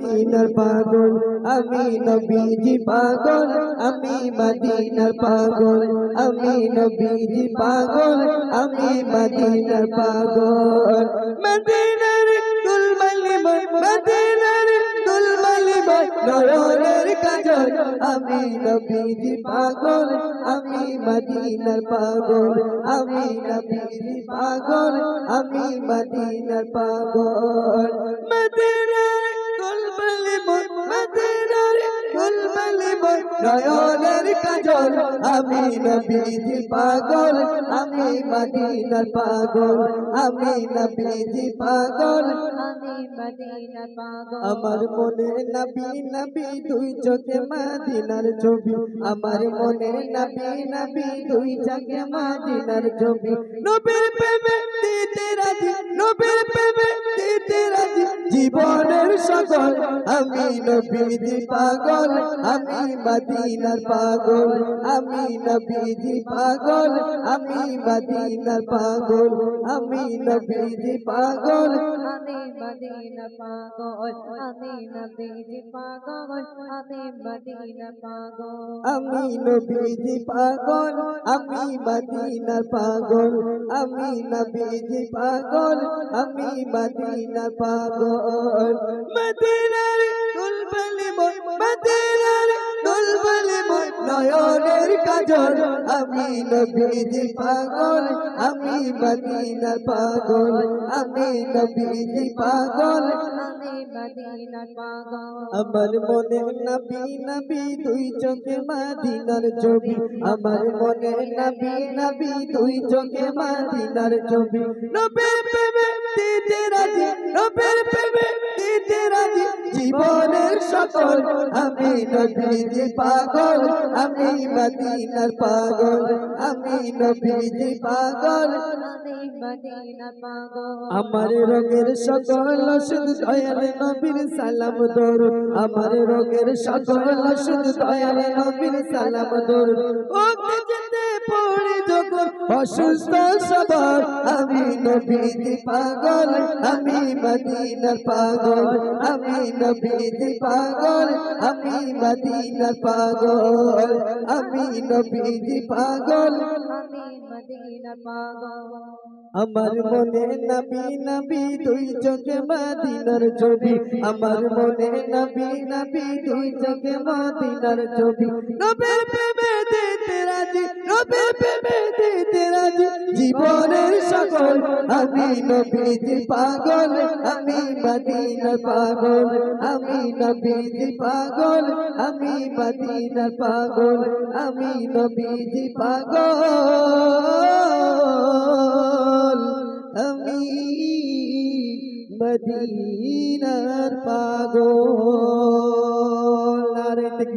মদিনার পাগল আমি নবীজি পাগল আমি মদিনার পাগল আমি নবীজি পাগল আমি মদিনার পাগল মদিনার দুলবালি বল মদিনার দুলবালি বল নয়নের কাজল আমি নবীজি পাগল আমি মদিনার পাগল আমি নবীজি পাগল আমি মদিনার পাগল মদিনার দুলবালি বল মদিনার দুলবালি বল নয়নের কাজল আমি নবীজি পাগল আমি মদিনার পাগল আমি নবীজি পাগল আমি মদিনার পাগল আমার মনে নবী নবী দুই চোখে মদিনার ছবি আমার মনে নবী নবী দুই চোখে মদিনার ছবি নবীর প্রেমে দিতে রাজি নবীর প্রেমে দিতে রাজি জীবনের সকল আমি নবীজি পাগল আমি মদিনার পাগল আমি নবীজি পাগল আমি মদিনার পাগল আমি নবীজি পাগল আমি মদিনার পাগল আমি নবীজি পাগল আমি মদিনার পাগল আমি নবীজি পাগল আমি মদিনার পাগল আমি নবীজি পাগল আমি মদিনার পাগল মদিনার দুলবালি বল মদিনার দুলবালি বল নয়নের কাজল আমি নবীজি পাগল আমি মদিনার পাগল আমি নবীজি পাগল আমি মদিনার পাগল আমার মনে নবী নবী দুই চোখে মদিনার ছবি আমার মনে নবী নবী দুই চোখে মদিনার ছবি নবীর প্রেমে দিতে রাজি নবীর প্রেমে দিতে রাজি জীবনের সকল আমি নবীজি পাগল আমি মদিনার পাগল আমি নবীজি পাগল আমি মদিনার পাগল আমার রোগের সকল শুধু দয়াল নবীর সালাম দরুদ আমার রোগের সকল শুধু দয়াল নবীর সালাম দরুদ ও যেতে পড়ে যখন অসুস্থ সবার আমি নবীজি পাগল আমি মদিনার পাগল আমি নবীজি পাগল আমি মদিনার পাগল আমি নবীজি পাগল আমি মদিনার পাগল আমার মনে নবী নবী দুই চোখে মদিনার ছবি আমার মনে নবী নবী দুই চোখে মদিনার ছবি নবীর প্রেমে দিতে রাজি নবীর প্রেমে দিতে রাজি জীবনের সকল আমি নবীজি পাগল আমি মদিনার পাগল আমি নবীজি পাগল আমি মদিনার পাগল আমি নবীজি পাগল আমি মদিনার পাগল।